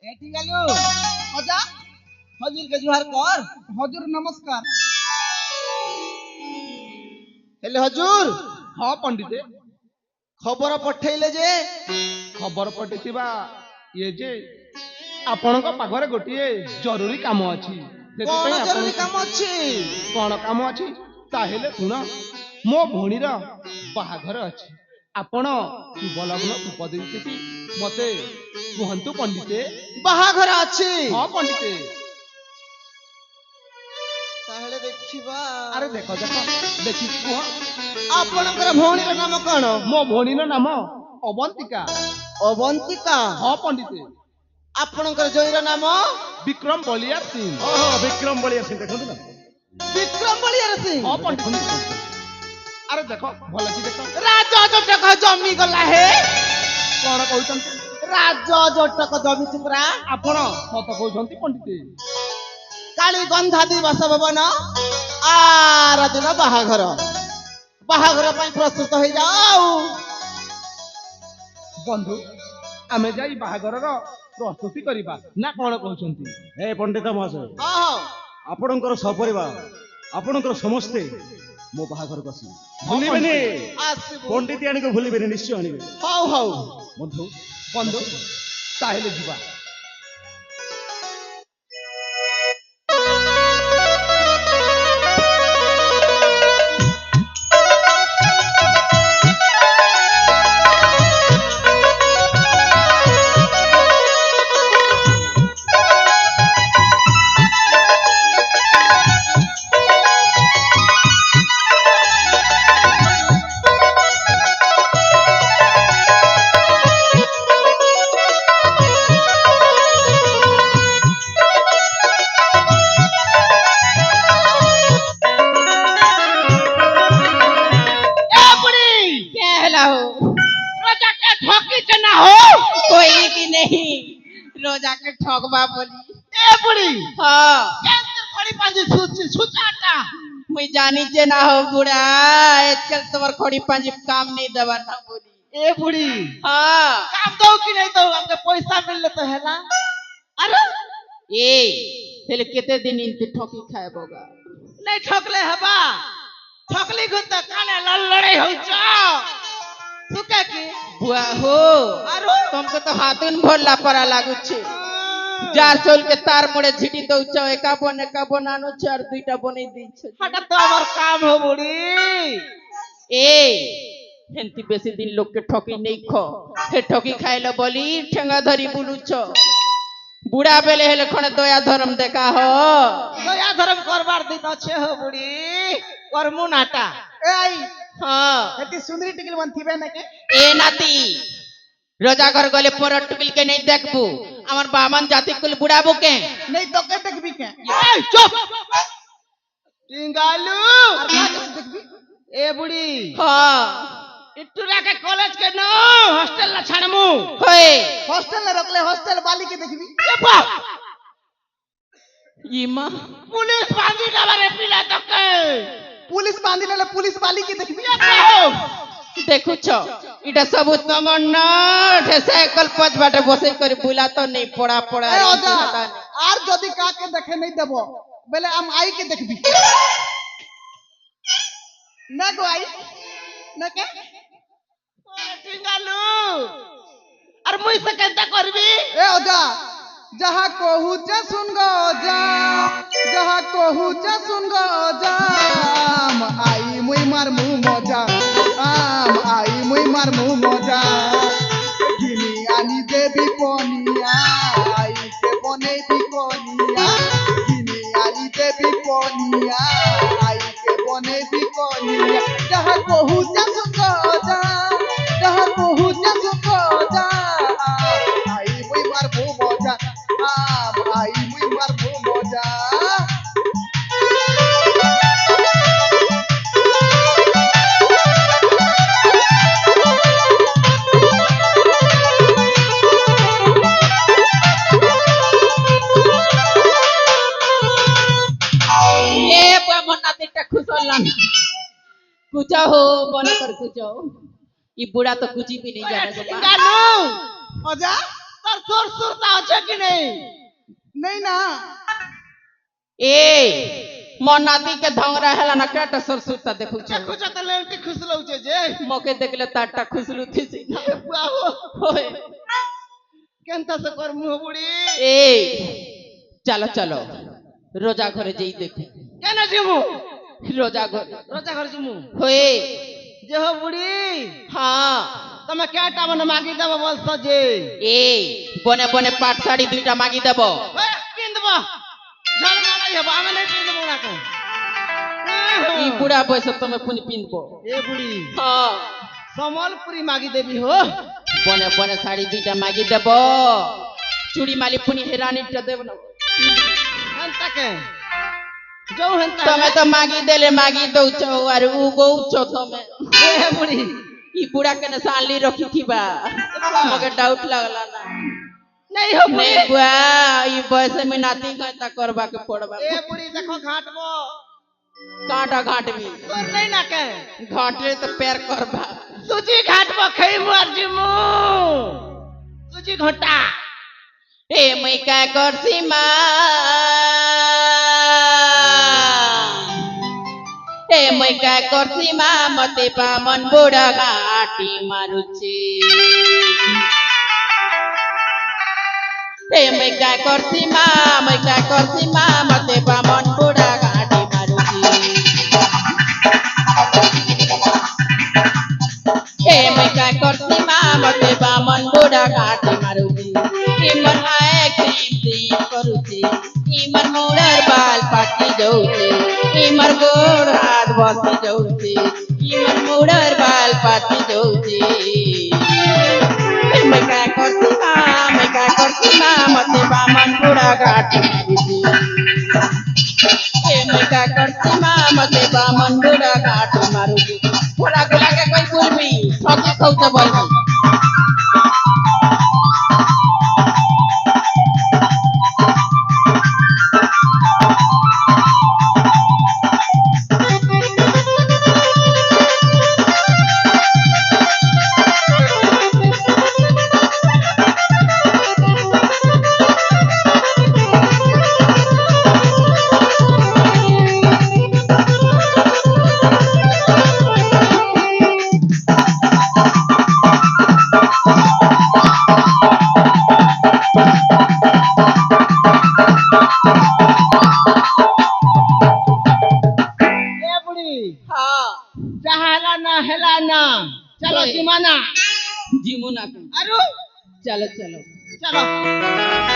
एठी गेलु अजा हजूर के जुहार कर। हजूर नमस्कार। हेले हजूर। हाँ पंडित खबर पठेइले जे खबर पठिथिबा ये जे आपणक पाखरे गोटिए जरूरी काम अछि कौन जरूरी काम अछि कौन काम अछि ताहेले सुन मो भौणीर बाहाघर अछि आपण शुभ लग्न उपदेश मते कुहंतु पंडिते बाहाघर अछि। हाँ पंडिते ताहेले देखिबा। अरे देखो देखो देखि कुह आपणकर भौणीर नाम कोन मो भौणीर नाम अवंतिका। अवंतिका। हाँ पंडिते आपणकर जईर नाम विक्रम बलिया सिंह। ओहो विक्रम बलिया सिंह देखो ना विक्रम बलियार सिंह। हाँ पंडित अरे देखो भल की देखो राजा जटक जमी गला हे कौन कहउछन राजा जटक जमी चुपरा आपण सत कहउछन पंडित काली गंधा दिवस भवन आर दिन बाहाघर बाहाघर ପାଇଁ ପ୍ରସ୍ତୁତ ହେଇ ଯାଉ। बंधु आमे जाई बाहाघरर प्रस्तुति करिबा ना कौन कहउछंती। हे पंडित महाशय ହଁ आपणकर सपरिवार आपणकर समस्ते मो बाहाघर को आसी हाँ, भूलिबेनी ଆସିବୁ पंडित आनी को भूलिबेनी निश्चय आनिबे ହଉ ହଉ बंधु बंधु ताहेले जिबा। क्या हला हो रोजा के ठोकी के ना हो कोई की नहीं रोजा के ठोकबा बोली ଏ ବୁଢୀ हाँ କେମିତି ଖଡି ପାଞ୍ଜି ସୁଚି ସୁଚାଟା मुई जानी जे ना हो बुढ़ा आजकल तुम्हार खोड़ी पांजी काम नहीं दबा ना बोली ଏ ବୁଢୀ हाँ काम दो कि नहीं दो हमके पैसा मिलले तो हैला। अरे ए तेरे कितने दिन इनते ठोकी खाए बोगा नहीं ठोकले हबा ठोकली गुत काने ललड़े हो जा सुके की बुआ हो आरो तुमको तो हाथुन भोला परा लागू छे जार चोल के तार मुड़े झिटी दउछ एका बन आनो चार दुईटा बने दी छ हटा तो हमर काम हो बुढ़ी ए हेंती बेसी दिन लोग के ठोकी नहीं खो हे ठोकी खाइलो बोली ठेंगा धरी बुलुछ बुढ़ा बेले हेले खणे दया धर्म देखा हो दया धर्म करबार दिन अच्छे हो बुढ़ी करमु नाटा ए आई हाँ एती सुंदरी टिकल मन थिबे ना के ए नाती रोजा घर गले पर टुकिल के नहीं देखबू আমার বামন জাতি কুল বুড়াবো কে नहीं तो के देखबी के ए चुप टिंगालू और का देखबी ए बुढ़ी हां इटूरा के कॉलेज के नो हॉस्टल ला छाड़मु होए हॉस्टल ला रखले हॉस्टल बाली के देखबी ए इमा पुलिस बांधी का बारे पिला तक पुलिस बांधी ले पुलिस बाली के देखबी देखु छ इटा सबूत नंगर ना ठे साइकिल पच बाटे बसे कर बुला तो नहीं पड़ा पड़ा ए ओजा आर जदी का के देखे नहीं देबो बेले हम आई के देखबी ना गो आई ना के टिंगालू और मुई से केंता करबी ए ओजा जहां कहू च सुन गो जा जहां कहू च सुन गो जा आम आई मुई मार मुंह मजा आम आई मुई मार मुंह मजा गिनी आनी देवी कोनिया आई के बने दी कोनिया गिनी आनी देवी कोनिया आई के बने दी कोनिया जहां कहू च सुन गो जा जहां कहू च सुन गो जा आई मुई मार मुंह मजा आम आई मुई मार मुंह मजा कुचा हो बन कर कुचा हो ये बुढ़ा तो कुछ भी नहीं जाने को गानू ओजा তার তোর সুরতা আছে কি নেই नहीं ना ए मो नाती के धंगरा हेला ना केटा सरसुता देखु छ দেখুছ তাহলে এমনি খুশি লাগুছে যে मोके देखले ताटा खुसलु थिसी বাহু होए কেনতা সে কর মুহ বুড়ি ए चलो चलो रोजा घरे जेई देखु কেন জিমু रोजा घर রোজা ঘর জিমু होए যে হো বুড়ি हाँ তুমি কেটা মানে মাগি দেব বলছ যে ए बने बने पाट साड़ी दुईटा मागी देबो কিন দেব ঝাল মালাই হবো আমি নাই কিন দেব না কেন ई बुढ़ा बयस तमे पुनी पिनबो এ বুড়ি हाँ সম্বলপুরি মাগি দেবি হো बने बने साड़ी दुईटा मागी देबो चूड़ी माली पुनी हेरानी टा देब न হেনতা কে যাও হেনতা तमे तो मागी देले मागी दउछो और उ गउछो तमे এ বুড়ি ई बुढ़ा के न साली रखी थी बा मगे डाउट लागला ना नहीं हो बुढ़ी नहीं बुआ ई बयस में नाती कहता करबा के पड़बा ए बुढ़ी देखो घाटबो कांटा घाटबी सुन नहीं ना के घाटले तो पैर करबा सुजी घाटबो खई मर जिमु सुजी घोटा ए मैं क्या करसी माँ ए मैं क्या करसी माँ मते पामन बुढ़ा घाटी मारुची ए मैं क्या करसी माँ मते पामन बुढ़ा घाटी मारुची ए मैं क्या करसी माँ मते पामन बुढ़ा घाटी मारुची इमर आए क्रीम क्रीम करुची इमर मोड़र बाल पाटी जाऊची इमर गोड़ हाथ बसी जाऊची इमर मोड़र बाल पाटी जाऊची मैं क्या करती माँ मते बामन बुढ़ा घाटी मारुची मैं क्या करती माँ मते बामन बुढ़ा घाटी मारुची बोला गुला के कोई बोलबी सके खौते बोलबी ए बुढ़ी हाँ जहाला ना हेला ना चलो ओए। जिमाना जीमुना अरु चलो चलो चलो